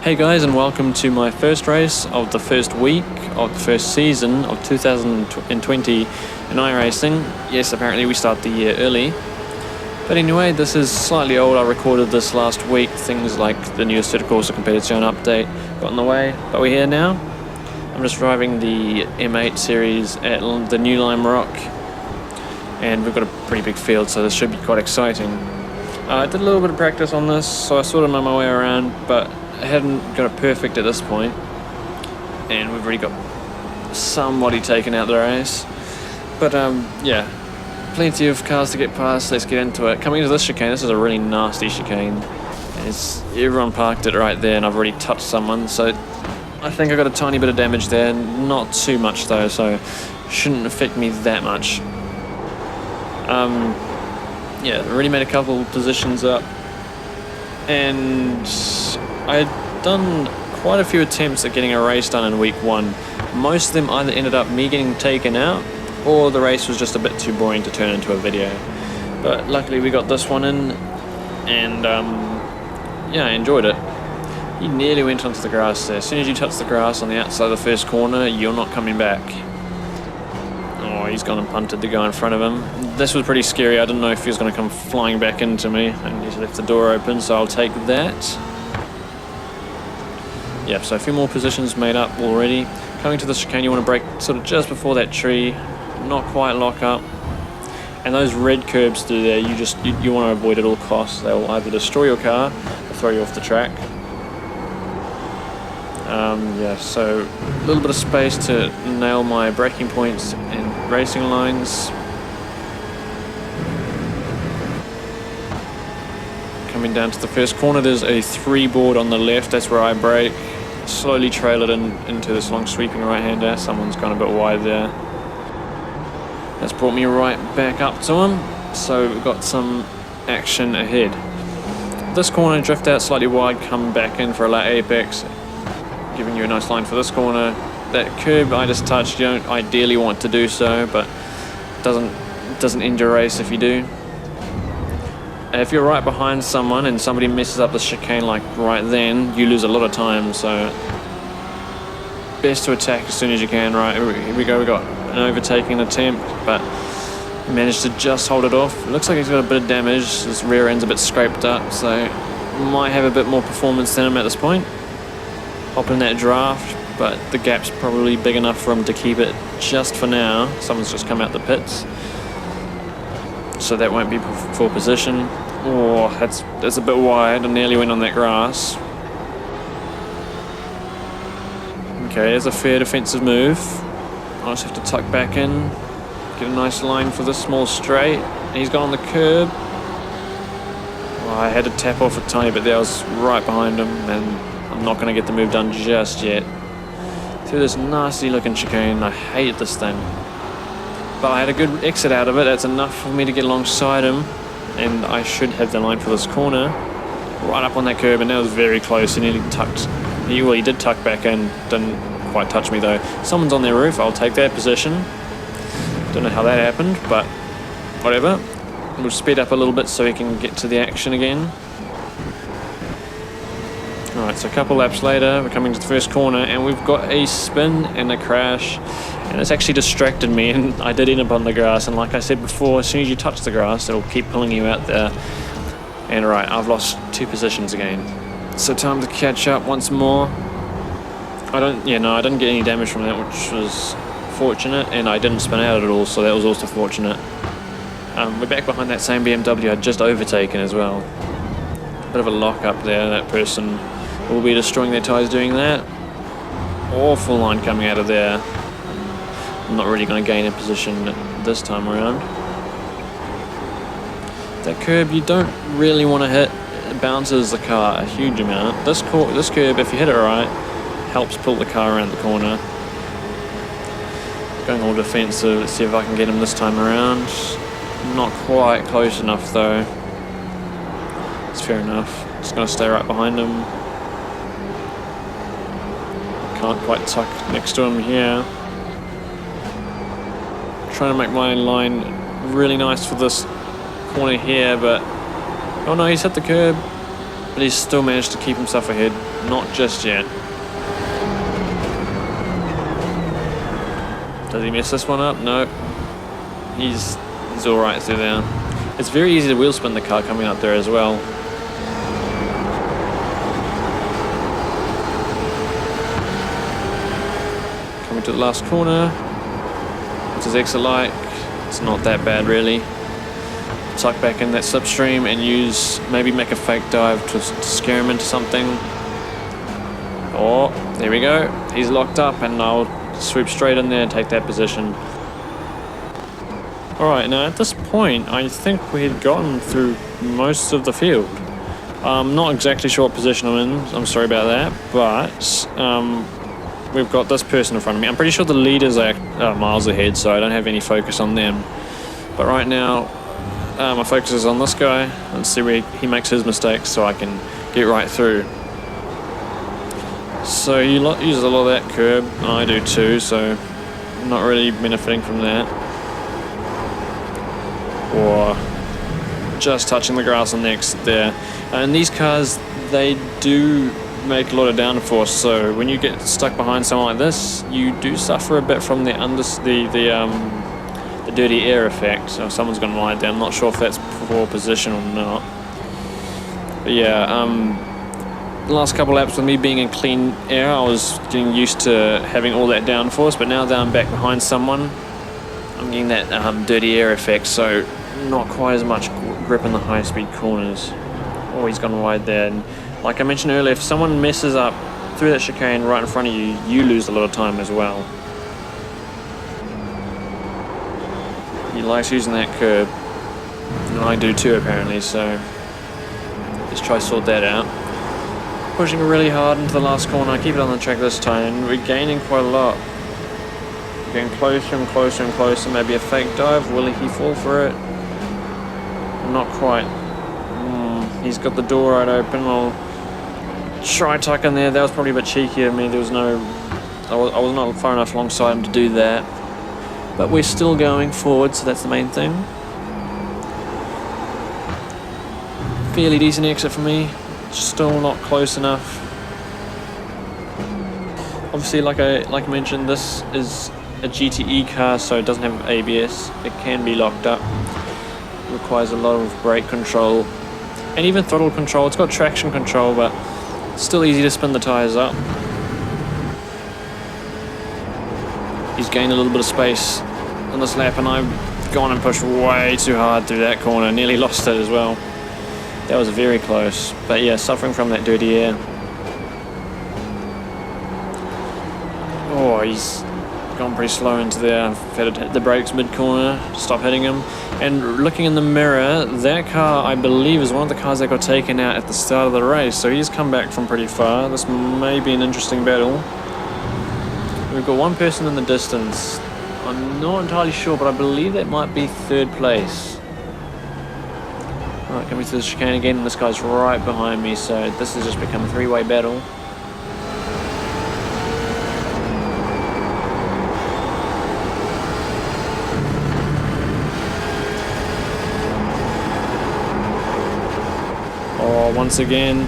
Hey guys, and welcome to my first race of the first week of the first season of 2020 in iRacing. Yes, apparently we start the year early. But anyway, this is slightly old. I recorded this last week. Things like the new Supercars competition update got in the way, but we're here now. I'm just driving the M8 series at the New Lime Rock, and we've got a pretty big field, so this should be quite exciting. I did a little bit of practice on this, so I sort of know my way around, but I hadn't got it perfect at this point, and we've already got somebody taken out the race. But yeah, plenty of cars to get past. Let's get into it. Coming into this chicane, this is a really nasty chicane. Everyone parked it right there, and I've already touched someone, so I think I got a tiny bit of damage there. Not too much though, so shouldn't affect me that much. Yeah, already made a couple positions up, and I had done quite a few attempts at getting a race done in week one. Most of them either ended up me getting taken out, or the race was just a bit too boring to turn into a video. But luckily we got this one in, and yeah, I enjoyed it. He nearly went onto the grass there. As soon as you touch the grass on the outside of the first corner, you're not coming back. Oh, he's gone and punted the guy in front of him. This was pretty scary. I didn't know if he was going to come flying back into me, and he's left the door open, so I'll take that. Yep, so a few more positions made up already. Coming to the chicane, you want to brake sort of just before that tree, not quite lock up. And those red curbs through there, you want to avoid at all costs. They will either destroy your car or throw you off the track. Yeah, so a little bit of space to nail my braking points and racing lines. Coming down to the first corner, there's a 3 board on the left. That's where I brake. Slowly trail it into this long sweeping right-hander. Someone's gone a bit wide there. That's brought me right back up to him. So we've got some action ahead. This corner, drift out slightly wide, come back in for a late apex, giving you a nice line for this corner. That curb I just touched, you don't ideally want to do so, but it doesn't end your race if you do. If you're right behind someone and somebody messes up the chicane like right then, you lose a lot of time, so best to attack as soon as you can. Right, here we go, we got an overtaking attempt, but he managed to just hold it off. It looks like he's got a bit of damage. His rear end's a bit scraped up, so might have a bit more performance than him at this point. Hop in that draft, but the gap's probably big enough for him to keep it just for now. Someone's just come out the pits, so that won't be full position. Oh, that's a bit wide. I nearly went on that grass. Okay, there's a fair defensive move. I'll just have to tuck back in, get a nice line for this small straight. He's gone on the curb. Oh, I had to tap off a tiny bit there. I was right behind him, and I'm not going to get the move done just yet. Through this nasty looking chicane. I hate this thing. But I had a good exit out of it. That's enough for me to get alongside him, and I should have the line for this corner. Right up on that curb, and that was very close. He nearly tucked. Well, he did tuck back in. Didn't quite touch me though. Someone's on their roof. I'll take that position. Don't know how that happened, but whatever. We'll speed up a little bit so we can get to the action again. Alright, so a couple laps later, we're coming to the first corner, and we've got a spin and a crash. And it's actually distracted me, and I did end up on the grass. And like I said before, as soon as you touch the grass, it'll keep pulling you out there. And right, I've lost 2 positions again. So time to catch up once more. I didn't get any damage from that, which was fortunate, and I didn't spin out at all, so that was also fortunate. We're back behind that same BMW I'd just overtaken as well. Bit of a lock up there. That person will be destroying their tyres doing that. Awful line coming out of there. I'm not really going to gain a position this time around. That curb you don't really want to hit. It bounces the car a huge amount. This curb, if you hit it right, helps pull the car around the corner. Going all defensive. Let's see if I can get him this time around. Not quite close enough though. It's fair enough. Just going to stay right behind him. Can't quite tuck next to him here. Trying to make my line really nice for this corner here, but oh no, he's hit the curb. but he's still managed to keep himself ahead. Not just yet. Does he mess this one up? No. He's alright through there. It's very easy to wheel spin the car coming up there as well. Coming to the last corner. What's his exit like? It's not that bad really. Tuck back in that slipstream and maybe make a fake dive to scare him into something. Oh, there we go. He's locked up and I'll swoop straight in there and take that position. Alright, now at this point I think we had gotten through most of the field. I'm not exactly sure what position I'm in, I'm sorry about that, but we've got this person in front of me. I'm pretty sure the leaders are miles ahead, so I don't have any focus on them. But right now, my focus is on this guy. Let's see where he makes his mistakes so I can get right through. So he uses a lot of that curb, and I do too, so I'm not really benefiting from that. Or just touching the grass on next there. And these cars, they do make a lot of downforce, so when you get stuck behind someone like this, you do suffer a bit from the dirty air effect. So someone's going to ride there. I'm not sure if that's poor position or not. But yeah, the last couple laps with me being in clean air, I was getting used to having all that downforce, but now that I'm back behind someone, I'm getting that dirty air effect, so not quite as much grip in the high speed corners. Oh, he's gone wide there. And like I mentioned earlier, if someone messes up through that chicane right in front of you, you lose a lot of time as well. He likes using that curb, and I do too apparently, so let's try to sort that out. Pushing really hard into the last corner, I keep it on the track this time, and we're gaining quite a lot. Getting closer and closer and closer, maybe a fake dive, will he fall for it? Not quite. He's got the door right open, I'll try tuck in there. That was probably a bit cheeky of me, I was not far enough alongside him to do that. But we're still going forward, so that's the main thing. Fairly decent exit for me, still not close enough. Obviously, like I mentioned, this is a GTE car, so it doesn't have ABS. It can be locked up. It requires a lot of brake control and even throttle control. It's got traction control, but it's still easy to spin the tires up. He's gained a little bit of space on this lap, and I've gone and pushed way too hard through that corner. Nearly lost it as well. That was very close. But yeah, suffering from that dirty air. Oh, he's gone pretty slow into there. I've had to hit the brakes mid-corner to stop hitting him. And looking in the mirror, that car, I believe, is one of the cars that got taken out at the start of the race. So he's come back from pretty far. This may be an interesting battle. We've got one person in the distance. I'm not entirely sure, but I believe that might be third place. Alright, coming to the chicane again, and this guy's right behind me, so this has just become a three-way battle. Oh, once again,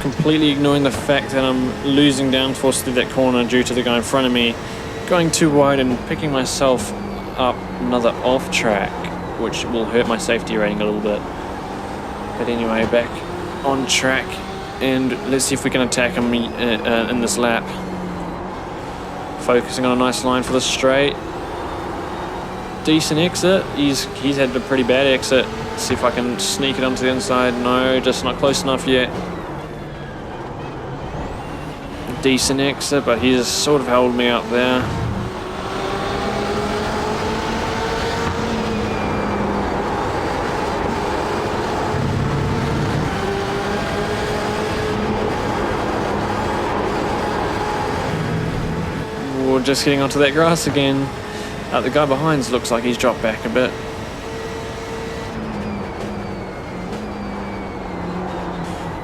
completely ignoring the fact that I'm losing downforce through that corner due to the guy in front of me, going too wide and picking myself up another off track, which will hurt my safety rating a little bit. But anyway, back on track, and let's see if we can attack him in this lap. Focusing on a nice line for the straight. Decent exit. He's had a pretty bad exit. Let's see if I can sneak it onto the inside. No, just not close enough yet. Decent exit, but he's sort of held me up there. We're just getting onto that grass again. The guy behind looks like he's dropped back a bit.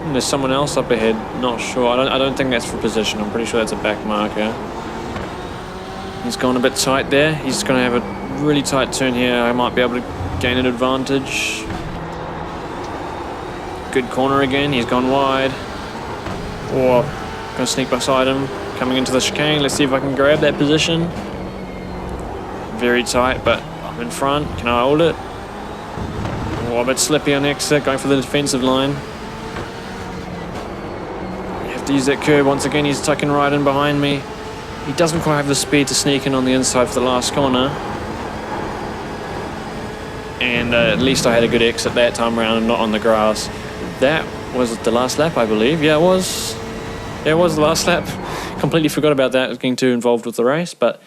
And there's someone else up ahead, not sure. I don't think that's for position. I'm pretty sure that's a back marker. He's gone a bit tight there. He's going to have a really tight turn here. I might be able to gain an advantage. Good corner again, he's gone wide. Or, gonna sneak beside him, coming into the chicane. Let's see if I can grab that position. Very tight, but I'm in front. Can I hold it? Oh, a bit slippy on exit, going for the defensive line. You have to use that curb once again. He's tucking right in behind me. He doesn't quite have the speed to sneak in on the inside for the last corner. And at least I had a good exit that time around and not on the grass. That was the last lap, I believe. Yeah, it was. Yeah, it was the last lap. Completely forgot about that. I was getting too involved with the race, but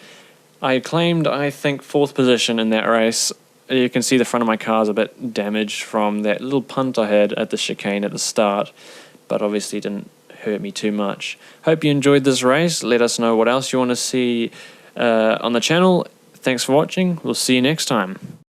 I claimed, I think, 4th position in that race. You can see the front of my car's a bit damaged from that little punt I had at the chicane at the start, but obviously didn't hurt me too much. Hope you enjoyed this race. Let us know what else you want to see on the channel. Thanks for watching. We'll see you next time.